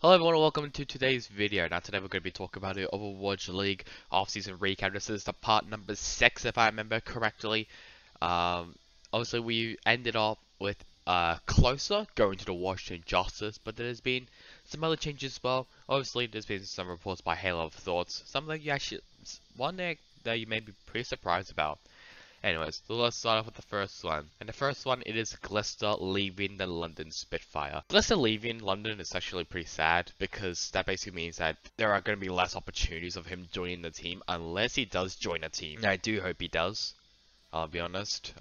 Hello everyone and welcome to today's video. Now today we're going to be talking about the Overwatch League off-season recap. This is the part number 6 if I remember correctly. Obviously we ended up with Closer going to the Washington Justice, but there's been some other changes as well. Obviously there's been some reports by Halo of Thoughts, some that you actually, one that you may be pretty surprised about. Anyways, so let's start off with the first one. And the first one, it is Glister leaving the London Spitfire. Glister leaving London is actually pretty sad, because that basically means that there are going to be less opportunities of him joining the team, unless he does join a team. And I do hope he does, I'll be honest.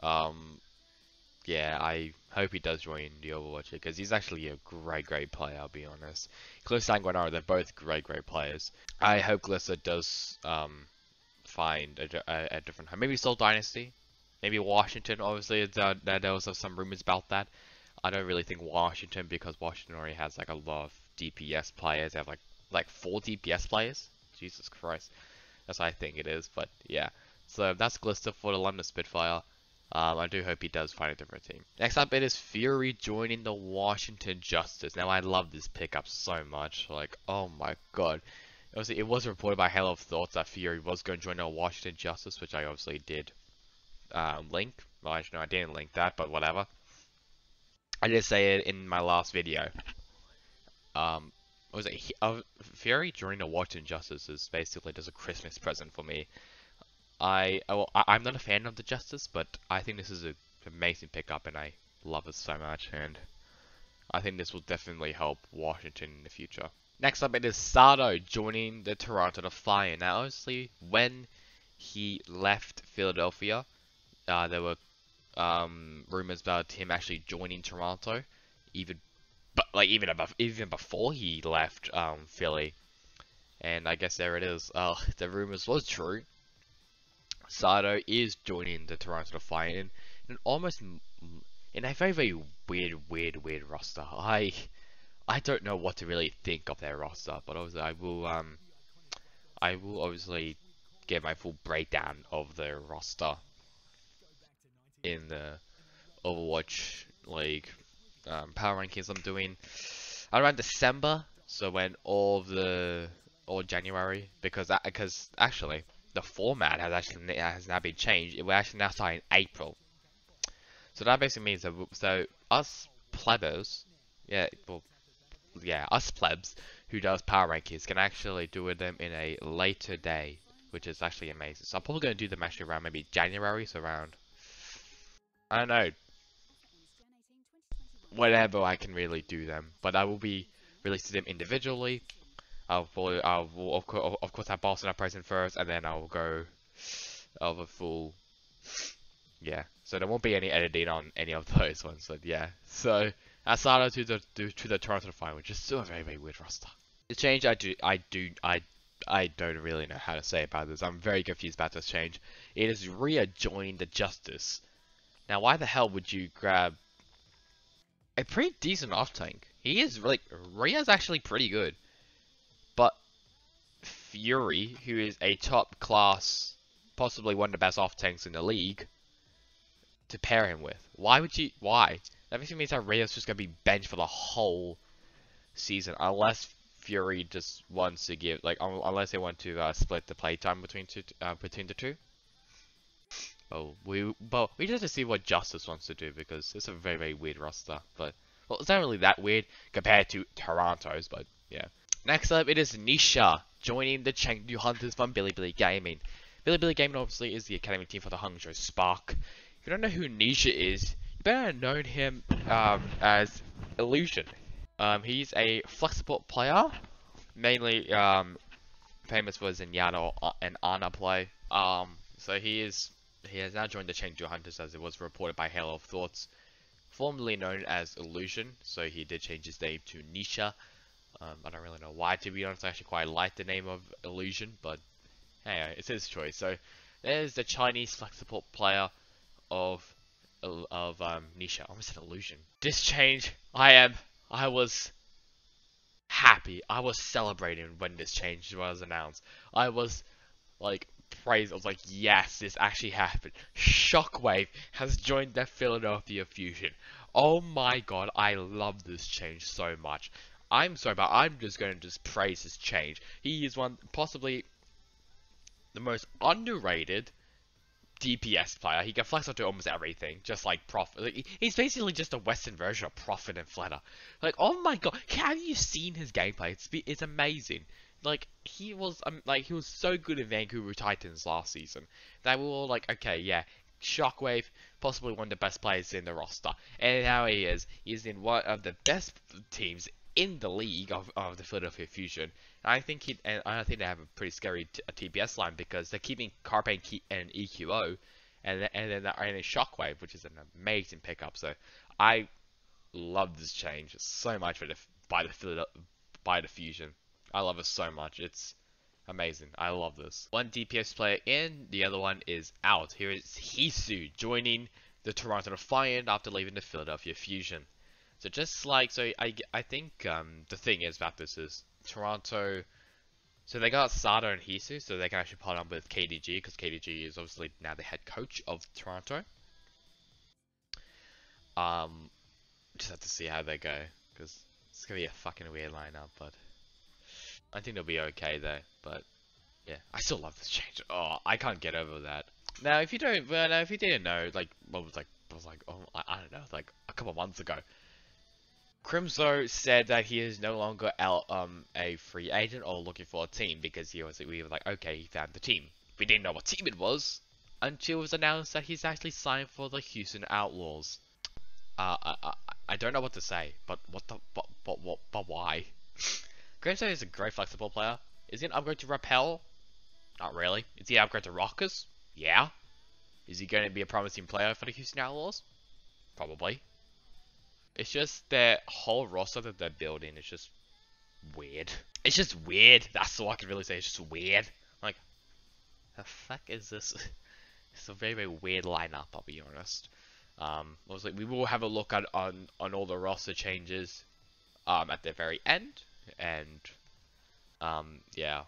Yeah, I hope he does join the Overwatch, because he's actually a great player, I'll be honest. Glister and Gwenara, they're both great players. I hope Glister does, find a different home. Maybe Seoul Dynasty, maybe Washington. Obviously, there was some rumors about that. I don't really think Washington, because Washington already has like a lot of DPS players. They have like 4 DPS players. Jesus Christ, that's what I think it is. But yeah, so that's Glister for the London Spitfire. I do hope he does find a different team. Next up, it is Fury joining the Washington Justice. Now, I love this pickup so much. Like, oh my god. Obviously, it was reported by Halo of Thoughts that Fury was going to join the Washington Justice, which I obviously did link. Well, actually, no, I didn't link that, but whatever. I did say it in my last video. Was it Fury joining the Washington Justice is basically just a Christmas present for me. I'm not a fan of the Justice, but I think this is an amazing pickup, and I love it so much, and I think this will definitely help Washington in the future. Next up, it is Sato joining the Toronto Defiant. Now, obviously, when he left Philadelphia, there were rumors about him actually joining Toronto, even before he left Philly. And I guess there it is. The rumors was true. Sato is joining the Toronto Defiant in almost in a very weird roster. I don't know what to really think of their roster, but obviously I will obviously get my full breakdown of their roster in the Overwatch League power rankings I'm doing around December. So when all January, because actually the format has now been changed. We're actually now starting in April. So that basically means that us plebers, us plebs who does power rankings can actually do them in a later day, which is actually amazing. So I'm probably going to do them actually around maybe January, so around, I don't know, whenever I can really do them. But I will be releasing them individually. Of course have Boston up present first, and then I'll go of a full, yeah. So there won't be any editing on any of those ones. But yeah, so. Asada to the Toronto Defiant, which is still a very weird roster. The change I don't really know how to say about this. I'm very confused about this change. It is Rhea joining the Justice. Now, why the hell would you grab a pretty decent off tank? He is like Rhea's actually pretty good, but Fury, who is a top class, possibly one of the best off tanks in the league, to pair him with. Why would you? Why? That basically means that Rhea's just going to be benched for the whole season, unless Fury just wants to give, like, unless they want to split the playtime between the two. We just have to see what Justice wants to do, because it's a very weird roster. But well, it's not really that weird compared to Toronto's, but yeah. Next up, it is Nisha joining the Chengdu Hunters from Bilibili Gaming. Bilibili Gaming obviously is the academy team for the Hangzhou Spark. If you don't know who Nisha is, better known him as Illusion. He's a flexible player, mainly famous for Zenyatta and Ana play. So he has now joined the Chengdu Hunters, as it was reported by Halo of Thoughts, formerly known as Illusion. So he did change his name to Nisha. I don't really know why, to be honest. I actually quite like the name of Illusion, but hey, it's his choice. So there's the Chinese flexible player of Nisha. I almost said Illusion. This change, I was happy. I was celebrating when this change was announced. I was like praised. I was like, yes, this actually happened. Shockwave has joined the Philadelphia Fusion. Oh my god, I love this change so much. I'm sorry, but I'm just going to just praise his change. He is possibly the most underrated DPS player. He can flex onto almost everything, just like Prophet. Like, he's basically just a Western version of Prophet and Flatter. Like, oh my god, have you seen his gameplay? It's amazing. Like he was so good in Vancouver Titans last season that we were all like, okay, yeah, Shockwave, possibly one of the best players in the roster, and now he is. He's in one of the best teams in the league of the Philadelphia Fusion. And I think they have a pretty scary TPS line because they're keeping Carpe and EQO, and then they're in Shockwave, which is an amazing pickup. So I love this change so much by the Fusion. I love it so much. It's amazing. I love this. One DPS player in, the other one is out. Here is Hisu joining the Toronto Defiant after leaving the Philadelphia Fusion. So I think the thing is about this is Toronto. So they got Sada and Hisu, so they can actually partner up with KDG because KDG is obviously now the head coach of Toronto. Just have to see how they go because it's gonna be a fucking weird lineup, but I think they'll be okay though. But yeah, I still love this change. Oh, I can't get over that. Now, if you didn't know, like, oh, I don't know, like a couple months ago, Crimzo said that he is no longer a free agent or looking for a team because we were like, okay, he found the team. We didn't know what team it was until it was announced that he's actually signed for the Houston Outlaws. I don't know what to say, but why? Crimzo is a great flexible player. Is he an upgrade to Repel? Not really. Is he an upgrade to Rockers? Yeah. Is he going to be a promising player for the Houston Outlaws? Probably. It's just their whole roster that they're building is just weird. It's just weird. That's all I can really say. It's just weird. Like, the fuck is this? It's a very, very weird lineup, I'll be honest. Obviously, we will have a look at on all the roster changes at the very end. And, yeah.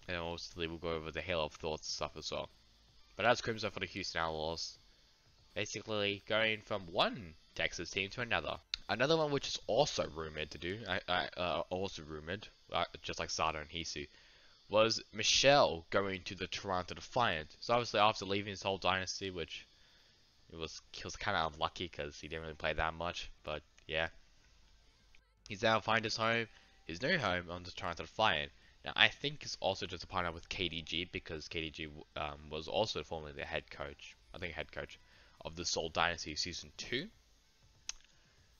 And obviously, we'll go over the Halo of Thoughts stuff as well. But as Crimson for the Houston Outlaws, basically going from one Texas team to another. Another one which is also rumored to do, just like Sada and Hisu, was Michelle going to the Toronto Defiant. So obviously after leaving his whole dynasty, which he was kind of unlucky because he didn't really play that much, but yeah. He's now found his new home on the Toronto Defiant. Now I think it's also just a partner with KDG because KDG was also formerly the head coach of the Seoul Dynasty Season 2.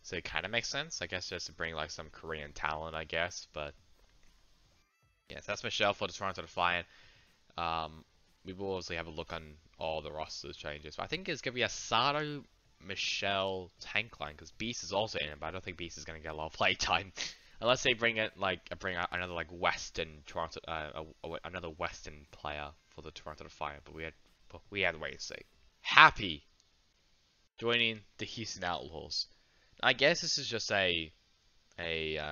So it kind of makes sense, I guess, just to bring like some Korean talent, I guess. But yes, that's Michelle for the Toronto Defiant. We will obviously have a look on all the rosters changes. But I think it's gonna be a Sato, Michelle tank line because Beast is also in it, but I don't think Beast is gonna get a lot of play time unless they bring out another like Western Toronto, another Western player for the Toronto Defiant. But we had to wait and see. Happy joining the Houston Outlaws. I guess this is just like a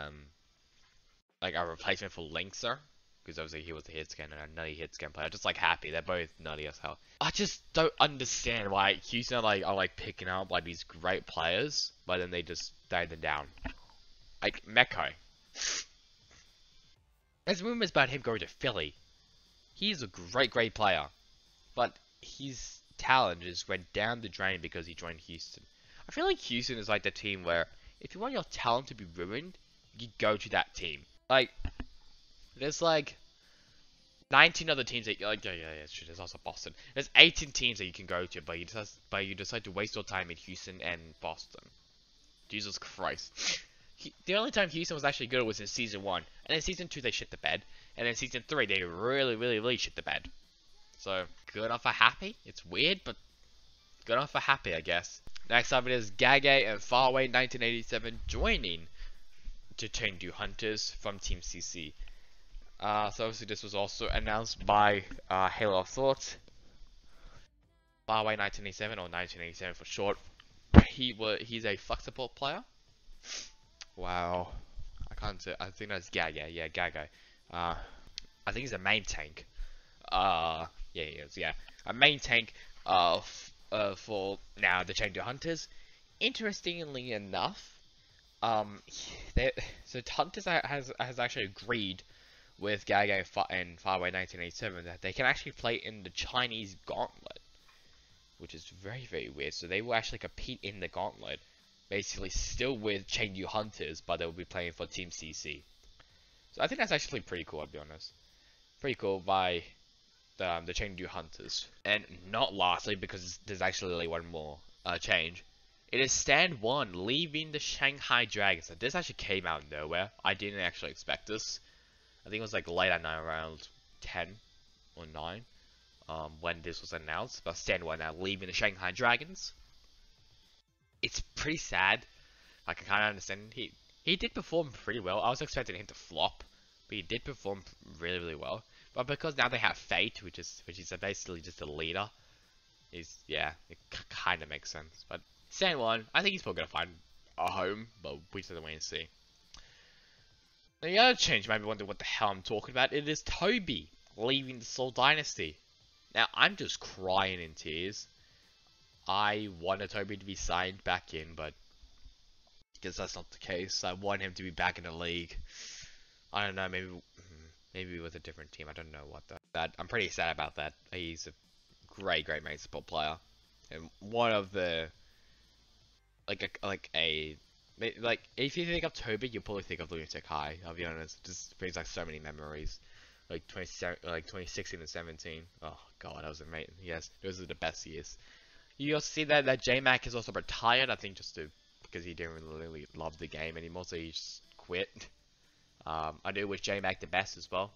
replacement for Linkser, because obviously he was the hit scan and a nutty hit scan player. Just like Happy, they're both nutty as hell. I just don't understand why Houston are picking up like these great players, but then they just die them down. Like Mekko. There's rumors about him going to Philly. He's a great player, but his talent just went down the drain because he joined Houston. I feel like Houston is like the team where if you want your talent to be ruined, you go to that team. Like, there's like 19 other teams that like, yeah, true. There's also Boston. There's 18 teams that you can go to, but you decide to waste your time in Houston and Boston. Jesus Christ. The only time Houston was actually good was in Season 1. And then Season 2 they shit the bed. And then Season 3 they really shit the bed. So, good enough for Happy. It's weird, but good enough for Happy, I guess. Next up it is Gage and Faraway 1987 joining the Chengdu Hunters from Team CC. So obviously this was also announced by Halo of Thoughts. Faraway 1987 or 1987 for short. He's a flexible player. Wow. I can't say. I think that's Gage. Yeah, Gage. I think he's a main tank. Yeah, he is. Yeah, a main tank. For now the Chengdu Hunters. Interestingly enough, they, so Hunters has actually agreed with Gaga in Fireway 1987 that they can actually play in the Chinese Gauntlet, which is very, very weird. So they will actually compete in the Gauntlet, basically still with Chengdu Hunters, but they will be playing for Team CC. So I think that's actually pretty cool, I'll be honest. Pretty cool by the Chengdu Hunters. And not lastly, because there's actually one more change. It is Stand 1 leaving the Shanghai Dragons. So this actually came out of nowhere. I didn't actually expect this. I think it was like late at night, around 10 or 9, when this was announced. But Stand 1 now leaving the Shanghai Dragons. It's pretty sad. I can kind of understand. He did perform pretty well. I was expecting him to flop, but he did perform really, really well. But because now they have Fate, which is basically just a leader, yeah, it kind of makes sense. But Stand 1, I think he's probably gonna find a home, but we just have to wait and see. The other change, you might be wondering what the hell I'm talking about. It is Toby leaving the Seoul Dynasty. Now I'm just crying in tears. I wanted Toby to be signed back in, but because that's not the case. I want him to be back in the league. I don't know, maybe with a different team. I don't know what that. I'm pretty sad about that. He's a great main support player, and one of the like if you think of Toby, you'll probably think of Lunatic High. I'll be honest, it just brings like so many memories. Like 2016 and 17. Oh god, that was amazing. Yes, those are the best years. You also see that J-Mac is also retired. I think because he didn't really love the game anymore, so he just quit. I do wish J-Mac the best as well.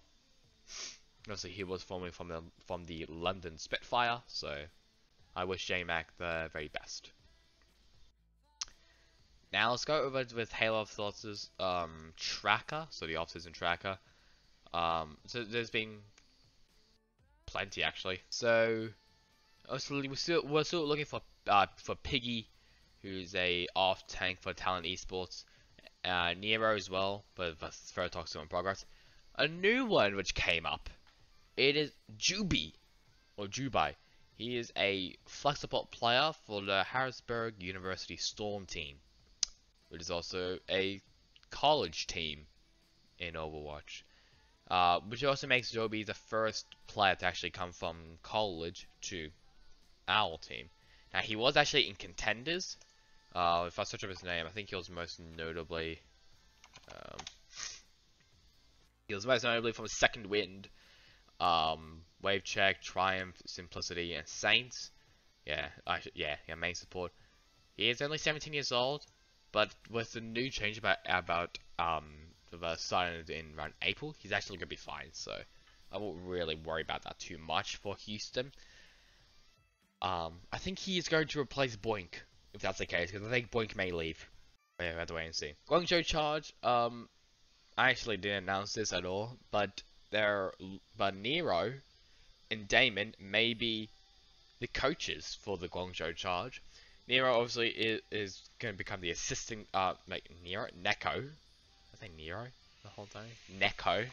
Also, he was formerly from the London Spitfire, so I wish J-Mac the very best. Now let's go over with Halo of Thoughts' tracker, so the off-season tracker. So there's been plenty actually. So obviously we're still looking for Piggy, who's a off tank for Talent Esports. Nero as well, but that's further talks still in progress. A new one which came up. It is Jubi, or Jubai. He is a flexible player for the Harrisburg University Storm team, which is also a college team in Overwatch. Which also makes Joby the first player to actually come from college to our team. Now he was actually in Contenders. If I search up his name, I think he was most notably from Second Wind, Wave Check, Triumph, Simplicity, and Saints. Yeah, main support. He is only 17 years old, but with the new change about starting in around April, he's actually gonna be fine. So I won't really worry about that too much for Houston. I think he is going to replace Boink, if that's the case, because I think Boink may leave. Yeah, we have to wait and see. Guangzhou Charge, I actually didn't announce this at all, but Nero and Damon may be the coaches for the Guangzhou Charge. Nero obviously is going to become the assistant, Neko. I think Nero the whole time. Neko.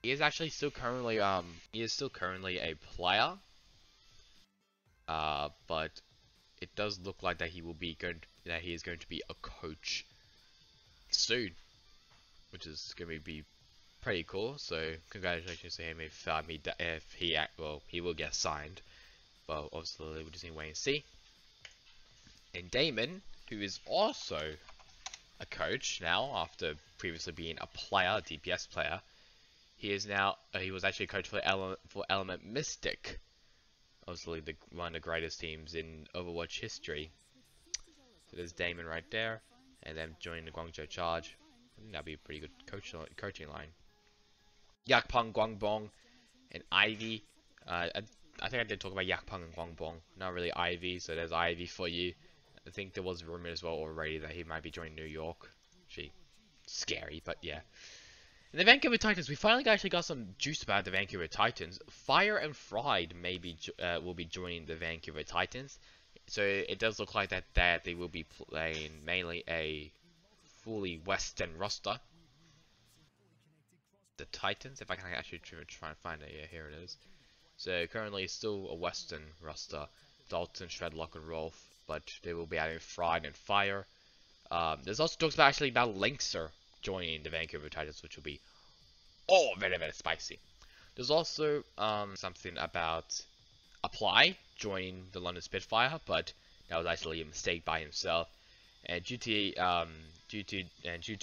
He is actually still currently a player. But it does look like that he is going to be a coach soon, which is going to be pretty cool. So congratulations to him if he will get signed. But obviously we'll just need to wait and see. And Damon, who is also a coach now after previously being a player, a DPS player, he is now he was actually a coach for Element Mystic. Obviously, one of the greatest teams in Overwatch history. So there's Damon right there, and then joining the Guangzhou Charge. I think that'd be a pretty good coaching line. Yakpeng, Guangbong, and Ivy. I think I did talk about Yakpeng and Guangbong, not really Ivy. So there's Ivy for you. I think there was a rumor as well already that he might be joining New York. Gee, scary, but yeah. In the Vancouver Titans, we finally actually got some juice about the Vancouver Titans. Fire and Fried will be joining the Vancouver Titans. So it does look like that they will be playing mainly a fully Western roster. The Titans, if I can actually try and find it, yeah, here it is. So currently it's still a Western roster. Dalton, Shredlock, and Rolf. but they will be adding Fried and Fire. There's also talks about actually about Linkser joining the Vancouver Titans, which will be very very spicy. There's also something about Apply joining the London Spitfire, but that was actually a mistake by himself. And due to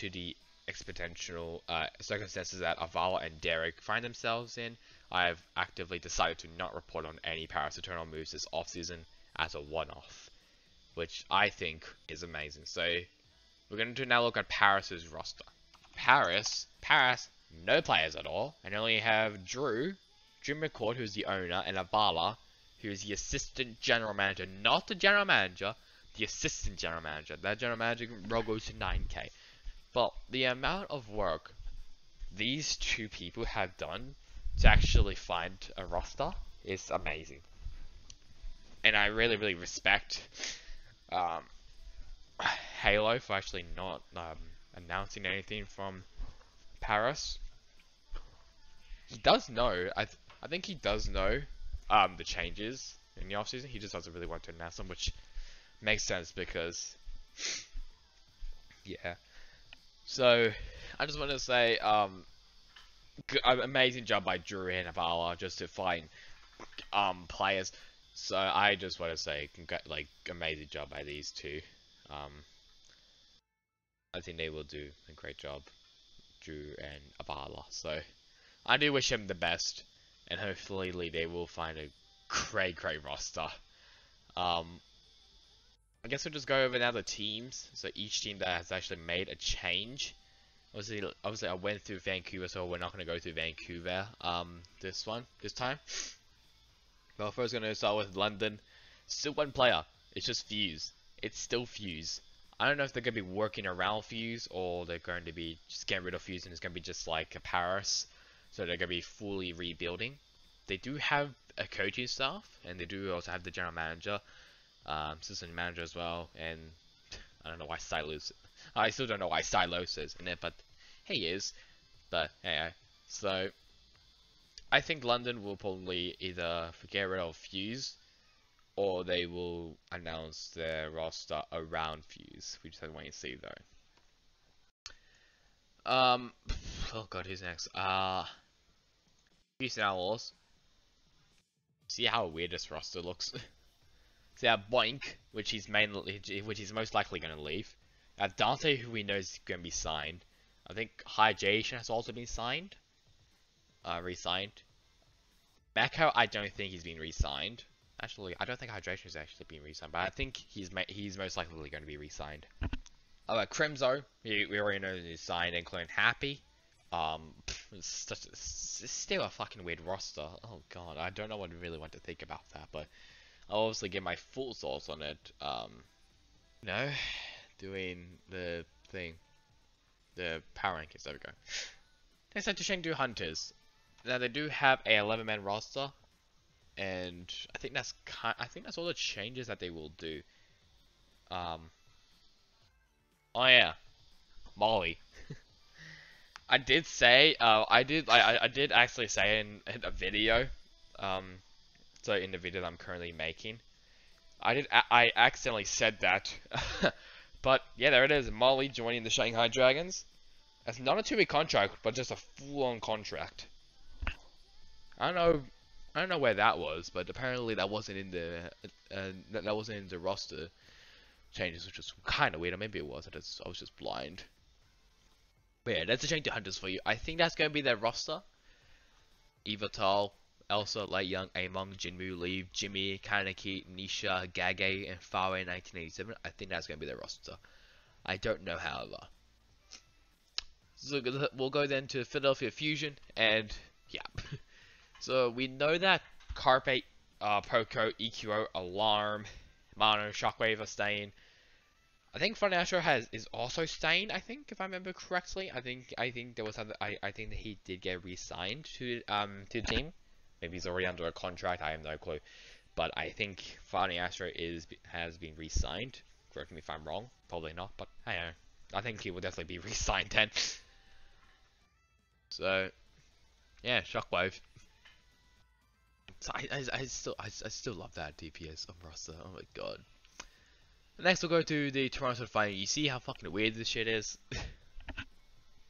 the exponential circumstances that Avala and Derek find themselves in, I've actively decided to not report on any Paris Eternal moves this offseason as a one-off, which I think is amazing. So we're going to now look at Paris's roster. Paris, no players at all, and only have Drew McCord, who's the owner, and Avala, who's the assistant general manager, not the general manager, the assistant general manager. That general manager role goes to 9k. But the amount of work these two people have done to actually find a roster is amazing. And I really, really respect Halo for actually not announcing anything from Paris. He does know, I think he does know the changes in the offseason. He just doesn't really want to announce them, which makes sense because yeah. So I just want to say amazing job by Drew and Avala just to find players. So I just want to say amazing job by these two. I think they will do a great job, Drew and Avala. So I do wish him the best, and hopefully they will find a great roster. I guess we'll just go over now the teams. So each team that has actually made a change. Obviously I went through Vancouver, so we're not going to go through Vancouver this time. Well, first going to start with London. Still one player. It's just Fuse. It's still Fuse. I don't know if they're going to be working around Fuse, or they're going to be just getting rid of Fuse and it's going to be just like a Paris. So they're going to be fully rebuilding. They do have a coaching staff, and they do also have the general manager, assistant manager as well, and I don't know why Silos. I still don't know why Silos is in it, but he is. But anyway, so I think London will probably either get rid of Fuse, or they will announce their roster around Fuse. We just have to wait and see though. Oh god, who's next? Houston Outlaws. See how weird this roster looks. So Boink, which he's most likely going to leave. Dante, who we know is going to be signed. I think Hydration has also been signed. Re-signed. Mako, I don't think he's been re-signed. Actually, I don't think Hydration has actually been re-signed, but I think he's most likely going to be re-signed. Crimzo, we already know he's signed, including Happy. It's still a fucking weird roster. Oh god, I don't know what I really want to think about that, but I'll obviously get my full thoughts on it. Doing the thing, the power rankings. There we go. Next up to Chengdu Hunters. Now they do have a 11-man roster, and I think that's all the changes that they will do. Oh yeah, Molly. I did say, I did actually say in a video, so in the video that I'm currently making, I accidentally said that, but yeah, there it is, Molly joining the Shanghai Dragons. That's not a 2-week contract, but just a full-on contract. I don't know where that was, but apparently that wasn't in the roster changes, which was kind of weird. Or maybe it was. I was just blind. But yeah, that's the Chengdu Hunters for you. I think that's going to be their roster. Evital, Elsa, Light Young, Among, Jinmu, Leave, Jimmy, Kaneki, Nisha, Gage, and Faraway 1987. I think that's going to be their roster. I don't know, however. So we'll go then to Philadelphia Fusion, and yeah. So we know that Carpe, Poco, EQO, Alarm, Mono, Shockwave are staying. I think Funny Astro is also staying. I think, if I remember correctly, I think there was something. I think that he did get re-signed to the team. Maybe he's already under a contract. I have no clue. But I think Funny Astro has been re-signed. Correct me if I'm wrong. Probably not. But I don't know. I think he will definitely be re-signed then. So yeah, Shockwave. So I still love that DPS on roster. Oh my god. Next we'll go to the Toronto final. You see how fucking weird this shit is?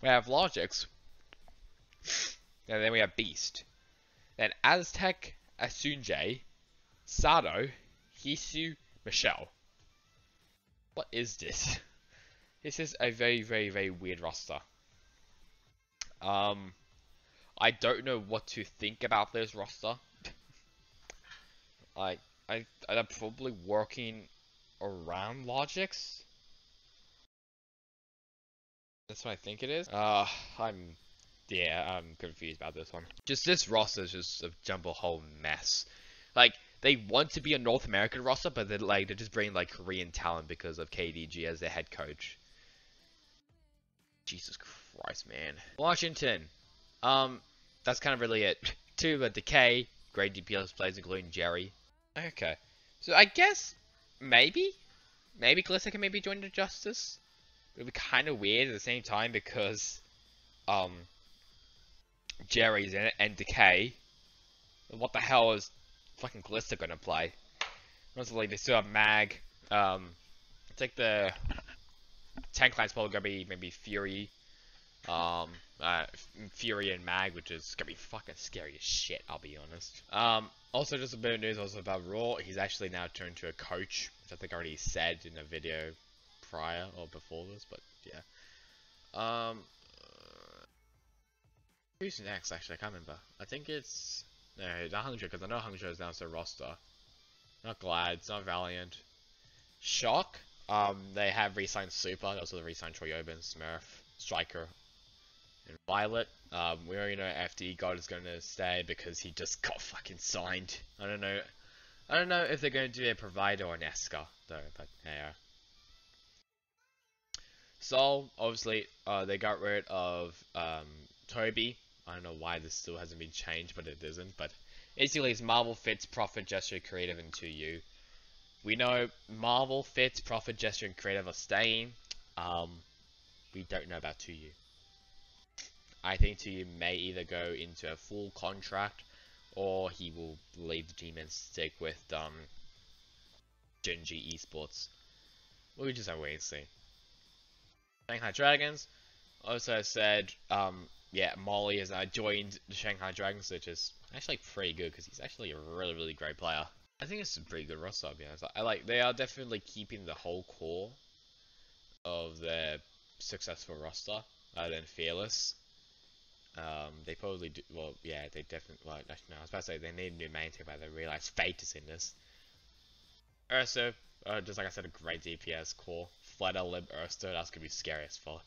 We have Logix, and then we have Beast. Then Aztec, Asunjae, Sato, Hisu, Michelle. What is this? This is a very, very, very weird roster. I don't know what to think about this roster. I'm probably working around Logix. That's what I think it is. I'm confused about this one. Just this roster is just a jumble whole mess. Like, they want to be a North American roster, but they're just bringing like Korean talent because of KDG as their head coach. Jesus Christ, man. Washington. That's kind of really it. Two, Decay, great DPS players including Jerry. Okay, so I guess maybe Kalista can maybe join the Justice. It would be kind of weird at the same time because Jerry's in it and Decay. What the hell is fucking Kalista gonna play? Honestly, they still have Mag. I think the tank line's probably gonna be maybe Fury. Fury and Mag, which is gonna be fucking scary as shit, I'll be honest. Also just a bit of news also about Raw. He's actually now turned to a coach, which I think I already said in a video prior or before this, but yeah. Who's next actually? I can't remember. I think it's no, not Hangzhou, because I know Hangzhou is now to roster. Not Glad, it's not Valiant. Shock. They have re-signed Super, they also re-signed Troyobin, Smurf, Striker, and Violet. We already know FD God is going to stay because he just got fucking signed. I don't know if they're going to do a Provider or an Esker though, but yeah. Sol, obviously, they got rid of Toby. I don't know why this still hasn't been changed, but it isn't. But basically, it's Marvel, Fitz, Prophet, Gesture, Creative, and 2U. We know Marvel, Fitz, Prophet, Gesture, and Creative are staying. We don't know about 2U. I think 2U may either go into a full contract, or he will leave the team and stick with Genji Esports. We'll just have to wait and see. Shanghai Dragons also said, yeah, Molly has now joined the Shanghai Dragons, which is actually pretty good because he's actually a really, really great player. I think it's a pretty good roster, to be honest. They are definitely keeping the whole core of their successful roster, other than Fearless. They probably do, well, yeah, they definitely, well, no, I was about to say they need a new main team, but they realize Fate is in this. Ursa, just like I said, a great DPS core. Flutter, Lib, Ursa, that's gonna be scary as fuck.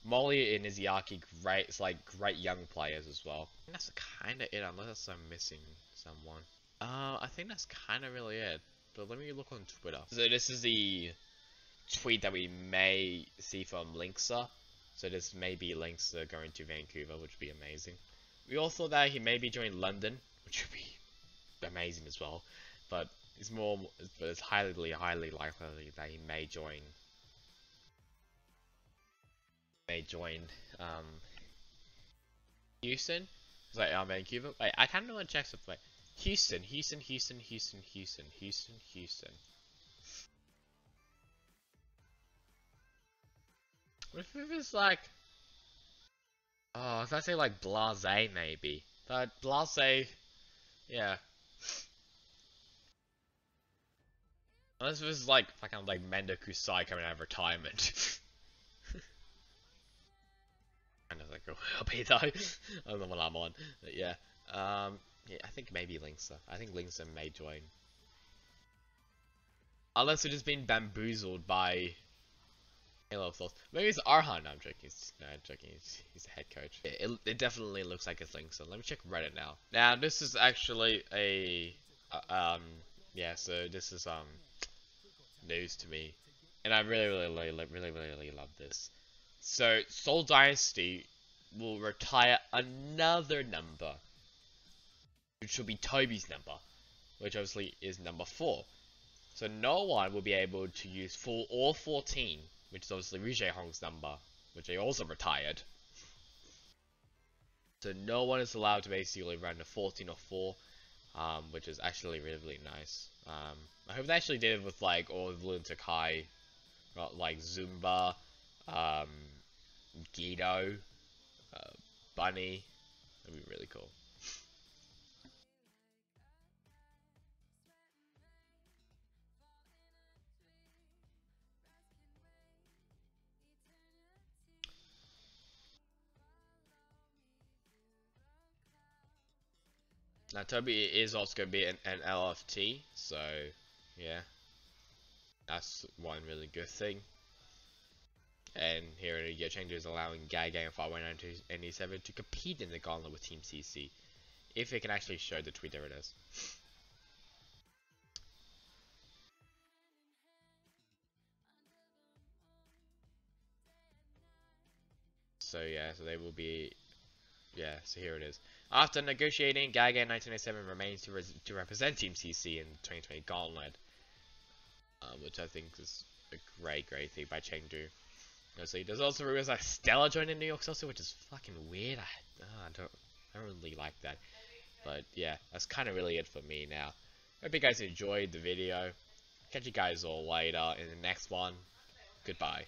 Molly and Izayaki, great, it's like great young players as well. And that's kinda it, unless I'm missing someone. I think that's kinda really it. But let me look on Twitter. So this is the tweet that we may see from Linksa. So this may be Linksa going to Vancouver, which would be amazing. We all thought that he may be joining London, which would be amazing as well. But it's highly likely that he may join. Houston. It's like Vancouver. Wait, I kind of want to check something. Houston. What if it's like, oh, if I say like Blase maybe, but Blase, yeah. Unless it was like fucking like Mendo Kusai coming out of retirement. Kind of like a be though. I don't know what I'm on, but yeah. Yeah, I think maybe Linksa. I think Linksa may join. Unless it has been bamboozled by Halo of Thoughts. Maybe it's Arhan. No, I'm joking. No, I'm joking. He's the head coach. It definitely looks like it's Linksa. Let me check Reddit now. Now, this is actually a yeah. So this is news to me, and I really love this. So Seoul Dynasty will retire another number, which will be Toby's number, which obviously is number 4. So no one will be able to use full or 14, which is obviously Ri Jae-hong's number, which they also retired. So no one is allowed to basically run a 14 or 4. which is actually really, really nice. I hope they actually did it with like all of Lunatic High, not like Zumba, um, Guido, uh, Bunny. That'd be really cool. Now Toby is also going to be an LFT, so yeah, that's one really good thing. And here in the changes allowing Gaga and 519 and E7 to compete in the gauntlet with Team CC, if they can actually show the tweet. There it is. So yeah, so they will be. Yeah, so here it is. After negotiating, Gaga in 1987 remains to represent Team CC in the 2020 Gauntlet, which I think is a great, great thing by Chengdu. Honestly, there's also rumors that Stella joined in New York City, which is fucking weird. I don't really like that. But yeah, that's kind of really it for me now. Hope you guys enjoyed the video. Catch you guys all later in the next one. Goodbye.